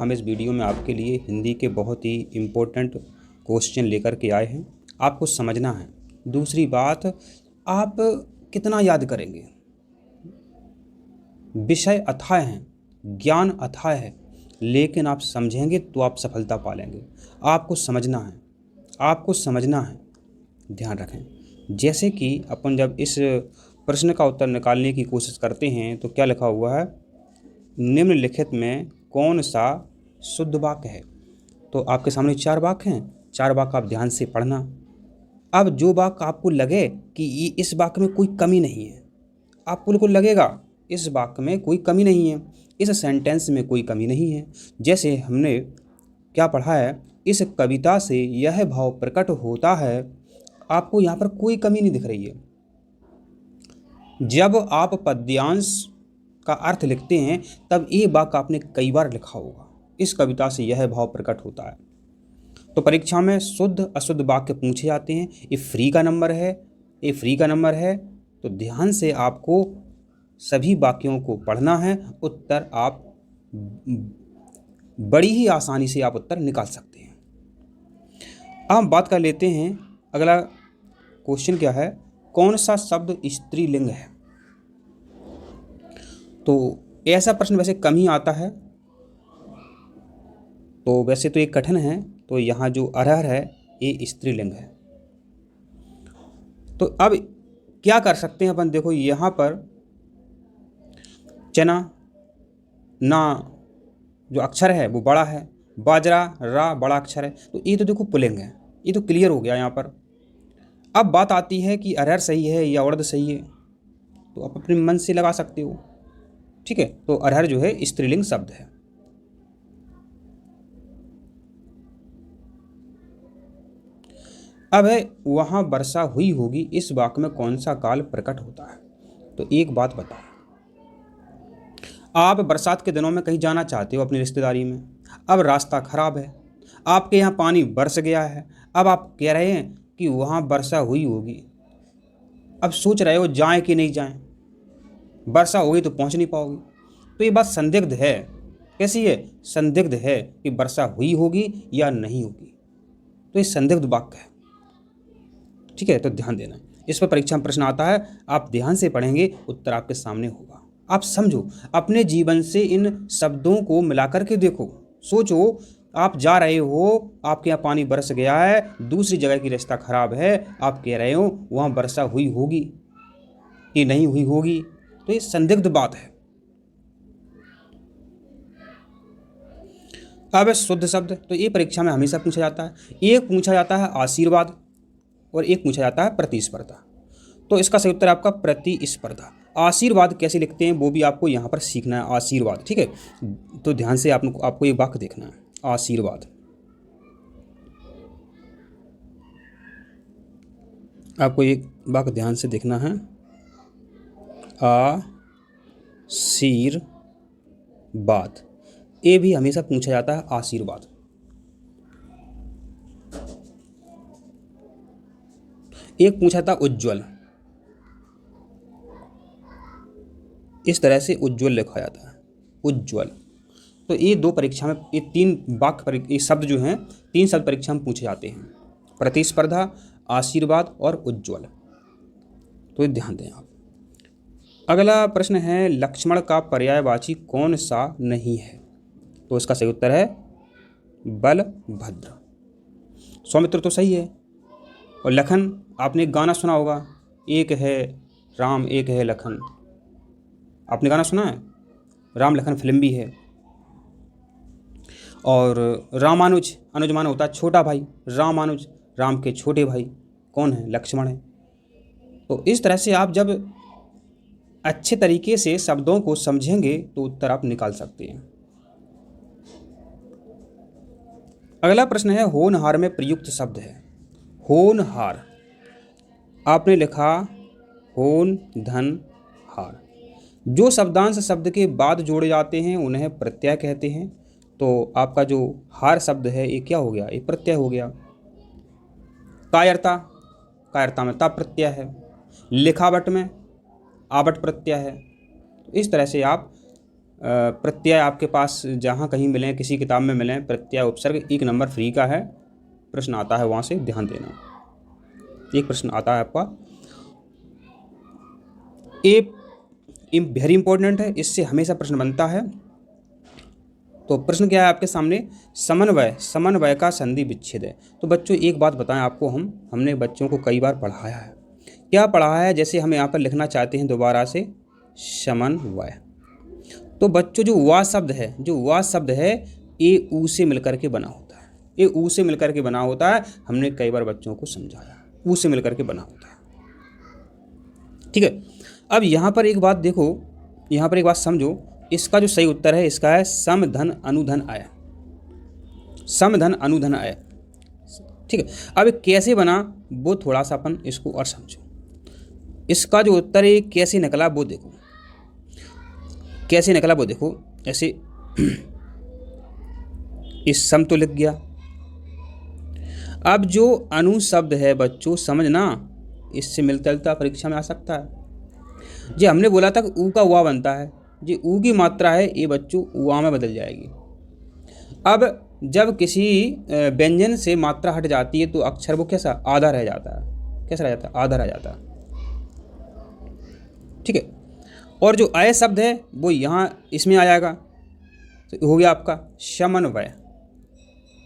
हम इस वीडियो में आपके लिए हिंदी के बहुत ही इम्पोर्टेंट क्वेश्चन लेकर के आए हैं। आपको समझना है। दूसरी बात, आप कितना याद करेंगे। विषय अथाह हैं, ज्ञान अथाह है, लेकिन आप समझेंगे तो आप सफलता पालेंगे। आपको समझना है, आपको समझना है। ध्यान रखें। जैसे कि अपन जब इस प्रश्न का उत्तर निकालने की कोशिश करते हैं तो क्या लिखा हुआ है, निम्नलिखित में कौन सा शुद्ध वाक्य है। तो आपके सामने 4 वाक्य हैं, 4 वाक्य आप ध्यान से पढ़ना। अब जो वाक्य आपको लगे कि इस वाक्य में कोई कमी नहीं है, आपको बिल्कुल लगेगा इस वाक्य में कोई कमी नहीं है, इस सेंटेंस में कोई कमी नहीं है। जैसे हमने क्या पढ़ा है, इस कविता से यह भाव प्रकट होता है। आपको यहाँ पर कोई कमी नहीं दिख रही है। जब आप पद्यांश का अर्थ लिखते हैं तब ये वाक्य आपने कई बार लिखा होगा, इस कविता से यह भाव प्रकट होता है। तो परीक्षा में शुद्ध अशुद्ध वाक्य पूछे जाते हैं। ये फ्री का नंबर है, ये फ्री का नंबर है। तो ध्यान से आपको सभी वाक्यों को पढ़ना है। उत्तर आप बड़ी ही आसानी से आप उत्तर निकाल सकते हैं। अब बात कर लेते हैं, अगला क्वेश्चन क्या है, कौन सा शब्द स्त्रीलिंग है। तो ऐसा प्रश्न वैसे कम ही आता है, तो वैसे तो ये कठिन है। तो यहाँ जो अरहर है ये स्त्रीलिंग है। तो अब क्या कर सकते हैं अपन, देखो यहाँ पर चना ना जो अक्षर है वो बड़ा है, बाजरा रा बड़ा अक्षर है, तो ये तो देखो पुल्लिंग है, ये तो क्लियर हो गया यहाँ पर। अब बात आती है कि अरहर सही है या उड़द सही है, तो आप अपने मन से लगा सकते हो। ठीक है, तो अरहर जो है स्त्रीलिंग शब्द है। अब है वहाँ वर्षा हुई होगी, इस वाक्य में कौन सा काल प्रकट होता है। तो एक बात बताओ, आप बरसात के दिनों में कहीं जाना चाहते हो अपनी रिश्तेदारी में, अब रास्ता खराब है, आपके यहाँ पानी बरस गया है, अब आप कह रहे हैं कि वहाँ वर्षा हुई होगी। अब सोच रहे हो जाएं कि नहीं जाएं, वर्षा होगी तो पहुँच नहीं पाओगे। तो ये बात संदिग्ध है। कैसी है? संदिग्ध है कि वर्षा हुई होगी या नहीं होगी। तो ये संदिग्ध वाक्य है। ठीक है, तो ध्यान देना। इस पर परीक्षा में प्रश्न आता है, आप ध्यान से पढ़ेंगे, उत्तर आपके सामने होगा। आप समझो, अपने जीवन से इन शब्दों को मिलाकर के देखो। सोचो, आप जा रहे हो, आपके यहाँ पानी बरस गया है, दूसरी जगह की रास्ता खराब है, आप कह रहे हो वहाँ वर्षा हुई होगी कि नहीं हुई होगी। तो ये संदिग्ध बात है। अब शुद्ध शब्द, तो ये परीक्षा में हमेशा पूछा जाता है। एक पूछा जाता है आशीर्वाद और एक पूछा जाता है प्रतिस्पर्धा। तो इसका सही उत्तर आपका प्रतिस्पर्धा। आशीर्वाद कैसे लिखते हैं वो भी आपको यहाँ पर सीखना है। आशीर्वाद, ठीक है, तो ध्यान से आपको एक वाक्य देखना है। आशीर्वाद, आपको एक वाक्य ध्यान से देखना है। आशीर्वाद, ये भी हमेशा पूछा जाता है आशीर्वाद। एक पूछा था उज्ज्वल, इस तरह से उज्ज्वल लिखा जाता है, उज्ज्वल। तो ये 2 परीक्षा में, ये 3 वाक्य, ये शब्द जो हैं 3 शब्द परीक्षा में पूछे जाते हैं, प्रतिस्पर्धा, आशीर्वाद और उज्ज्वल। तो ध्यान दें आप। अगला प्रश्न है, लक्ष्मण का पर्यायवाची कौन सा नहीं है। तो इसका सही उत्तर है बलभद्र। सौमित्र तो सही है। और लखन, आपने एक गाना सुना होगा, एक है राम एक है लखन। आपने गाना सुना है? राम लखन फिल्म भी है। और रामानुज, अनुज माना होता है छोटा भाई, रामानुज राम के छोटे भाई कौन है? लक्ष्मण है। तो इस तरह से आप जब अच्छे तरीके से शब्दों को समझेंगे तो उत्तर आप निकाल सकते हैं। अगला प्रश्न है, होनहार में प्रयुक्त शब्द है। होनहार, आपने लिखा होन धन हार। जो शब्दांश शब्द के बाद जोड़े जाते हैं उन्हें प्रत्यय कहते हैं। तो आपका जो हार शब्द है ये क्या हो गया? ये प्रत्यय हो गया। कायरता, कायरता में ता प्रत्यय है। लिखावट में आवट प्रत्यय है। तो इस तरह से आप प्रत्यय आपके पास जहाँ कहीं मिलें, किसी किताब में मिलें, प्रत्यय उपसर्ग 1 नंबर फ्री का है, प्रश्न आता है वहाँ से ध्यान देना। एक प्रश्न आता है आपका, ये वेरी इंपॉर्टेंट है, इससे हमेशा प्रश्न बनता है। तो प्रश्न क्या है आपके सामने, समन्वय का संधि विच्छेद है। तो बच्चों एक बात बताएं आपको, हमने बच्चों को कई बार पढ़ाया है। क्या पढ़ाया है? जैसे हम यहाँ पर लिखना चाहते हैं दोबारा से समन्वय, तो बच्चों जो वा शब्द है ए ऊ से मिलकर के बना होता है। ये ऊ से मिलकर के बना होता है, हमने कई बार बच्चों को समझाया, ऊ से मिलकर के बना होता है। ठीक है, अब यहाँ पर एक बात देखो, यहाँ पर एक बात समझो, इसका जो सही उत्तर है इसका है समधन अनुधन आय, समधन अनुधन आय। ठीक है, अब कैसे बना वो थोड़ा सा अपन इसको और समझो। इसका जो उत्तर है कैसे निकला वो देखो, कैसे निकला वो देखो। ऐसे इस सम तो लिख गया। अब जो अनु शब्द है बच्चों समझना, इससे मिलता जुलता परीक्षा में आ सकता है। जी हमने बोला था कि ऊ का वा बनता है, जी ऊ की मात्रा है ये बच्चों वा में बदल जाएगी। अब जब किसी व्यंजन से मात्रा हट जाती है तो अक्षर वो कैसा आधा रह जाता है, कैसा रह जाता है, आधा रह जाता है। ठीक है, और जो अय शब्द है वो यहाँ इसमें आ जाएगा, तो हो गया आपका समन्वय।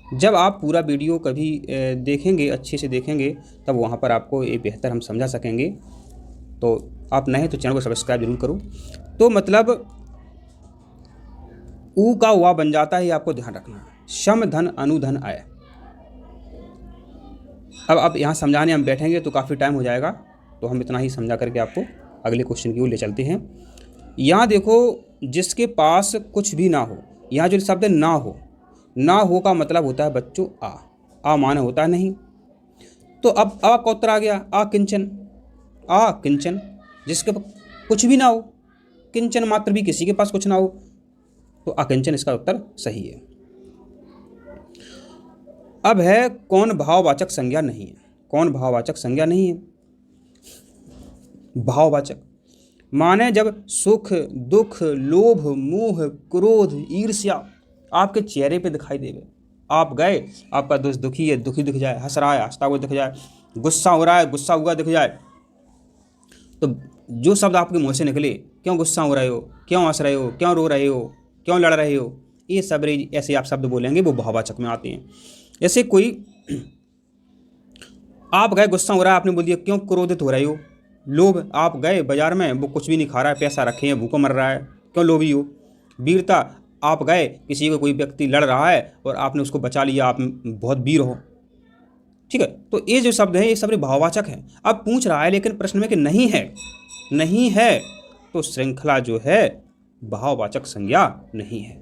जब आप पूरा वीडियो कभी देखेंगे, अच्छे से देखेंगे, तब वहाँ पर आपको ये बेहतर हम समझा सकेंगे। तो आप नए तो चैनल को सब्सक्राइब जरूर करो। तो मतलब ऊ का वा बन जाता है, ये आपको ध्यान रखना है, सम धन अनुधन आय। अब आप यहाँ समझाने हम बैठेंगे तो काफ़ी टाइम हो जाएगा, तो हम इतना ही समझा करके आपको अगले क्वेश्चन की ओर ले चलते हैं। यहाँ देखो, जिसके पास कुछ भी ना हो, यहाँ जो शब्द ना हो का मतलब होता है बच्चों आ माने होता है नहीं। तो अब आ का उत्तर आ गया आ किंचन, जिसके कुछ भी ना हो, किंचन मात्र भी किसी के पास कुछ ना हो, तो अकिंचन इसका उत्तर सही है। अब है कौन भाववाचक संज्ञा नहीं है, कौन भाववाचक संज्ञा नहीं है। भाववाचक माने जब सुख दुख लोभ मोह क्रोध ईर्ष्या आपके चेहरे पे दिखाई देवे। आप गए, आपका दोस्त दुखी है, दुखी दिख जाए, हंस रहा है, हंसता हुआ दिख जाए, गुस्सा हो रहा है, गुस्सा हुआ दिख जाए, तो जो शब्द आपके मुंह से निकले, क्यों गुस्सा हो रहे हो, क्यों हंस रहे हो, क्यों रो रहे हो, क्यों लड़ रहे हो, ये सब ऐसे आप शब्द बोलेंगे वो भाववाचक में आते हैं। जैसे कोई आप गए, गुस्सा हो रहा है, आपने बोल दिया क्यों क्रोधित हो रहे हो। लोभ, आप गए बाजार में, वो कुछ भी नहीं खा रहा है, पैसा रखे हैं, भूखा मर रहा है, क्यों लोभी हो। वीरता, आप गए, किसी को कोई व्यक्ति लड़ रहा है और आपने उसको बचा लिया, आप बहुत वीर हो। ठीक है, तो ये जो शब्द है ये सब भाववाचक है। अब पूछ रहा है लेकिन प्रश्न में कि नहीं है, तो श्रृंखला जो है भाववाचक संज्ञा नहीं है।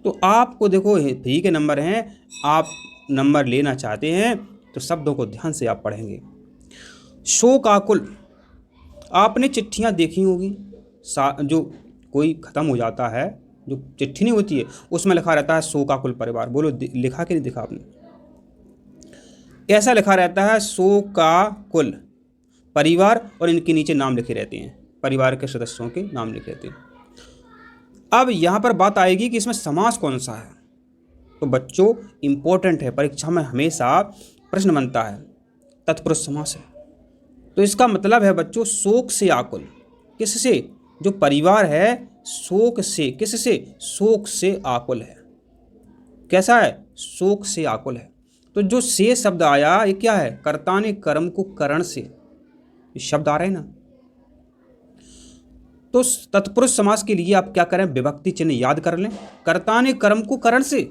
तो आपको देखो फ्री के नंबर हैं, आप नंबर लेना चाहते हैं तो शब्दों को ध्यान से आप पढ़ेंगे। शोकाकुल, आपने चिट्ठियां देखी होगी, जो कोई ख़त्म हो जाता है, जो चिट्ठी नहीं होती है उसमें लिखा रहता है शोकाकुल परिवार। बोलो लिखा कि नहीं दिखा आपने? ऐसा लिखा रहता है शोकाकुल परिवार, और इनके नीचे नाम लिखे रहते हैं, परिवार के सदस्यों के नाम लिखे रहते हैं। अब यहाँ पर बात आएगी कि इसमें समास कौन सा है। तो बच्चों इंपॉर्टेंट है, परीक्षा में हमेशा प्रश्न बनता है, तत्पुरुष समास है। तो इसका मतलब है बच्चों शोक से आकुल, किससे? जो परिवार है शोक से, किससे? शोक से आकुल है। कैसा है? शोक से आकुल है। तो जो से शब्द आया ये क्या है? कर्ता ने कर्म को करण से, ये शब्द आ रहे हैं ना। तो तत्पुरुष समास के लिए आप क्या करें? विभक्ति चिन्ह याद कर लें। कर्ता ने कर्म को करण से,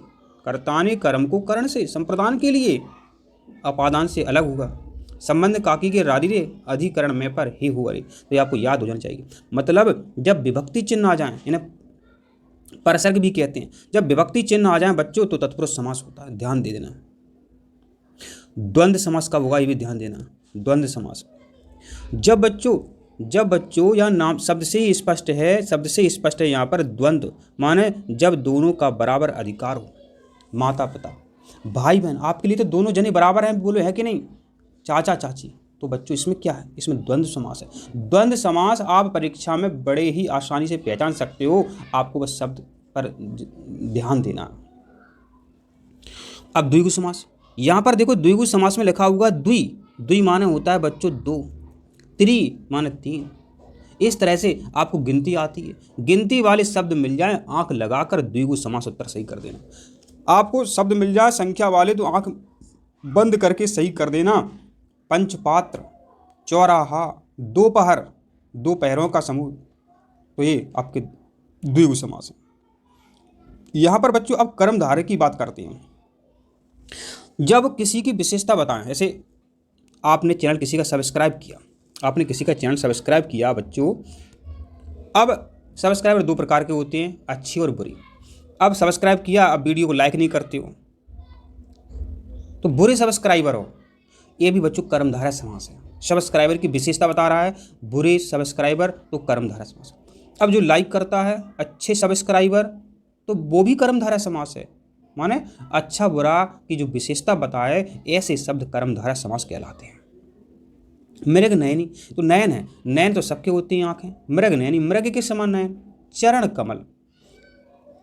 कर्ता ने कर्म को करण से संप्रदान के लिए अपादान से अलग होगा। संबंध काकी के रारी रे अधिकरण में पर ही हुआ रे, तो ये आपको याद हो जाना चाहिए। मतलब जब विभक्ति चिन्ह आ जाए, इन्हें परसर्ग भी कहते हैं, जब विभक्ति चिन्ह आ जाए बच्चों तो तत्पुरुष समास होता है, ध्यान दे देना। द्वंद्व समास कब होगा ये भी ध्यान देना। द्वंद्व समास जब बच्चों या नाम शब्द से ही स्पष्ट है, यहाँ पर द्वंद्व माने जब दोनों का बराबर अधिकार हो। माता पिता भाई बहन, आपके लिए तो दोनों जने बराबर हैं, बोलो है कि नहीं? चाचा चाची, तो बच्चों इसमें क्या है, इसमें द्वंद्व समास है। द्वंद्व समास आप परीक्षा में बड़े ही आसानी से पहचान सकते हो, आपको बस शब्द पर ध्यान देना। अब द्विगु समास, यहाँ पर देखो द्विगु समास में लिखा हुआ द्वि, द्वि माने होता है बच्चों दो, त्रि माने तीन। इस तरह से आपको गिनती आती है, गिनती वाले शब्द मिल जाए आंख लगाकर द्विगु समास उत्तर सही कर देना। आपको शब्द मिल जाए संख्या वाले तो आंख बंद करके सही कर देना। पंचपात्र, चौराहा, दोपहर, दोपहरों का समूह, तो ये आपके द्विगु समास है। यहाँ पर बच्चों अब कर्मधारय की बात करते हैं। जब किसी की विशेषता बताएं, ऐसे आपने चैनल किसी का सब्सक्राइब किया, आपने किसी का चैनल सब्सक्राइब किया बच्चों। अब सब्सक्राइबर दो प्रकार के होते हैं, अच्छी और बुरी। अब सब्सक्राइब किया, अब वीडियो को लाइक नहीं करते हो तो बुरे सब्सक्राइबर हो, ये भी बच्चों कर्मधारय समास है। सब्सक्राइबर की विशेषता बता रहा है, बुरे सब्सक्राइबर तो कर्मधारय समास। अब जो लाइक करता है अच्छे सब्सक्राइबर, तो वो भी कर्मधारय समास है। माने अच्छा बुरा की जो विशेषता बताए, ऐसे शब्द कर्मधारय समास कहलाते हैं। मृग नयनी, तो नयन है, नयन तो सबके होती हैं आंखें। मृग नयनी, मृग के समान नयन। चरण कमल,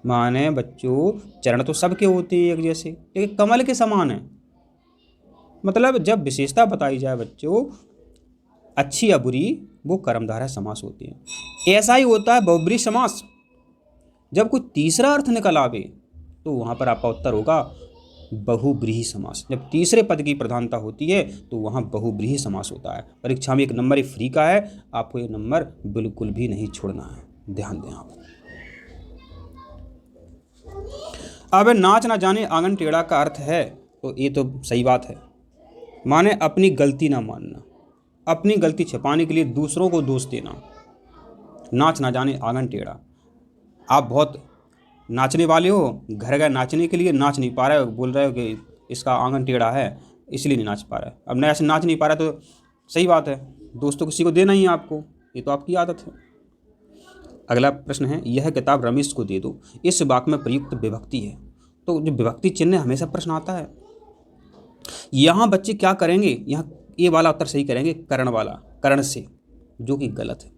माने बच्चों चरण तो सबके होते हैं एक जैसे, लेकिन कमल के समान है। मतलब जब विशेषता बताई जाए बच्चों अच्छी या बुरी, वो कर्मधारय समास होती है। ऐसा ही होता है बहुब्रीहि समास। जब कोई तीसरा अर्थ निकल आवे तो वहां पर आपका उत्तर होगा बहुब्रीहि समास। जब तीसरे पद की प्रधानता होती है तो वहां बहुब्रीहि समास होता है। परीक्षा में एक नंबर फ्री का है, आपको ये नंबर बिल्कुल भी नहीं छोड़ना है, ध्यान दें आप। अब नाच ना जाने आंगन टेढ़ा का अर्थ है, तो ये तो सही बात है। माने अपनी गलती ना मानना, अपनी गलती छिपाने के लिए दूसरों को दोष देना। नाच ना जाने आंगन टेढ़ा, आप बहुत नाचने वाले हो, घर गए नाचने के लिए, नाच नहीं पा रहे हो, बोल रहे हो कि इसका आंगन टेढ़ा है इसलिए नहीं नाच पा रहा है। अब नया से नाच नहीं पा रहा तो सही बात है, दोस्तों किसी को देना ही है आपको, ये तो आपकी आदत है। अगला प्रश्न है, यह किताब रमेश को दे दो। इस वाक्य में प्रयुक्त विभक्ति है, तो जो विभक्ति चिन्ह हमेशा प्रश्न आता है। यहाँ बच्चे क्या करेंगे, यहाँ ये वाला उत्तर सही करेंगे, करण वाला, करण से, जो कि गलत है।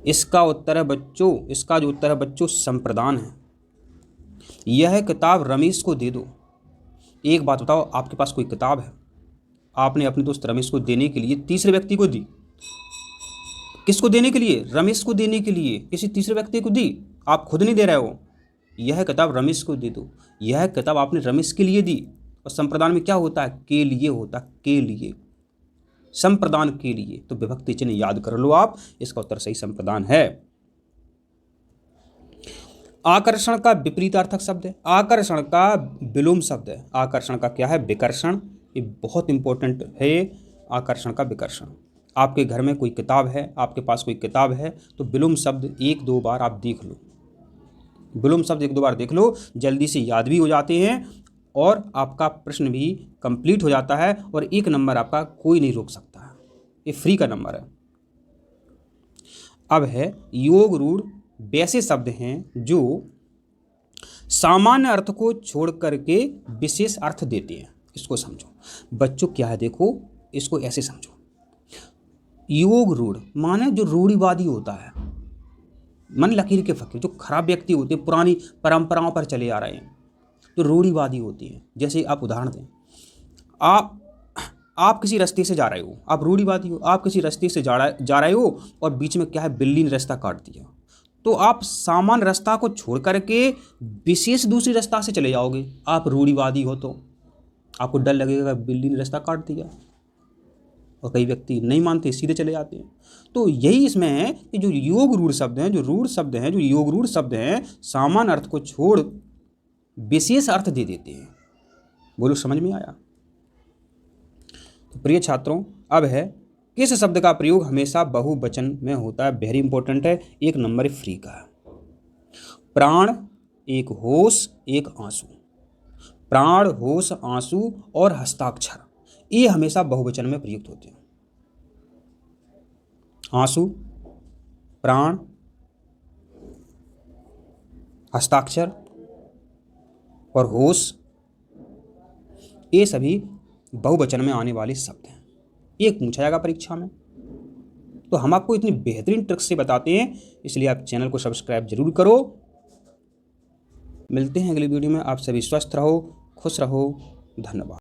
इसका उत्तर है बच्चों, इसका जो उत्तर है बच्चों संप्रदान है। यह किताब रमेश को दे दो। एक बात बताओ, आपके पास कोई किताब है, आपने अपने दोस्त रमेश को देने के लिए तीसरे व्यक्ति को दी। किसको देने के लिए? रमेश को देने के लिए किसी तीसरे व्यक्ति को दी, आप खुद नहीं दे रहे हो। यह किताब रमेश को दे दो, यह किताब आपने रमेश के लिए दी। और संप्रदान में क्या होता है? के लिए होता, के लिए, संप्रदान के लिए। तो विभक्ति चिन्ह याद कर लो आप, इसका उत्तर सही संप्रदान है। आकर्षण का विपरीतार्थक शब्द है, आकर्षण का विलोम शब्द है। आकर्षण का क्या है? विकर्षण। ये बहुत इंपॉर्टेंट है, आकर्षण का विकर्षण। आपके घर में कोई किताब है, आपके पास कोई किताब है, तो विलोम शब्द एक दो बार आप देख लो, विलोम शब्द एक दो बार देख लो, जल्दी से याद भी हो जाते हैं और आपका प्रश्न भी कंप्लीट हो जाता है, और एक नंबर आपका कोई नहीं रोक सकता है, ये फ्री का नंबर है। अब है योग रूढ़ वैसे शब्द हैं जो सामान्य अर्थ को छोड़ करके विशेष अर्थ देते हैं। इसको समझो बच्चों, क्या है देखो, इसको ऐसे समझो। योग रूढ़ माने जो रूढ़िवादी होता है, मन लकीर के फकीर, जो खराब व्यक्ति होते हैं, पुरानी परंपराओं पर चले आ रहे हैं, जो रूढ़िवादी होती हैं। जैसे आप उदाहरण दें, आप किसी रास्ते से जा रहे हो, आप रूढ़िवादी हो, आप किसी रास्ते से जा रहे हो और बीच में क्या है, बिल्ली ने रास्ता काट दिया, तो आप सामान्य रास्ता को छोड़ करके विशेष दूसरी रास्ता से चले जाओगे। आप रूढ़िवादी हो तो आपको डर लगेगा बिल्ली ने रास्ता काट दिया, और कई व्यक्ति नहीं मानते, सीधे चले जाते हैं। तो यही इसमें है कि जो योग रूढ़ शब्द हैं, जो रूढ़ शब्द हैं, जो योग रूढ़ शब्द हैं, सामान्य अर्थ को छोड़ विशेष अर्थ दे देते हैं। बोलो समझ में आया? तो प्रिय छात्रों, अब है किस शब्द का प्रयोग हमेशा बहुवचन में होता है? वेरी इंपॉर्टेंट है, एक नंबर फ्री का है। प्राण, एक होश, एक आंसू। प्राण, होश, आंसू और हस्ताक्षर, ये हमेशा बहुवचन में प्रयुक्त होते हैं। आंसू, प्राण, हस्ताक्षर और होश, ये सभी बहुवचन में आने वाले शब्द हैं। एक पूछा जाएगा परीक्षा में। तो हम आपको इतनी बेहतरीन ट्रिक्स से बताते हैं, इसलिए आप चैनल को सब्सक्राइब जरूर करो। मिलते हैं अगली वीडियो में। आप सभी स्वस्थ रहो, खुश रहो। धन्यवाद।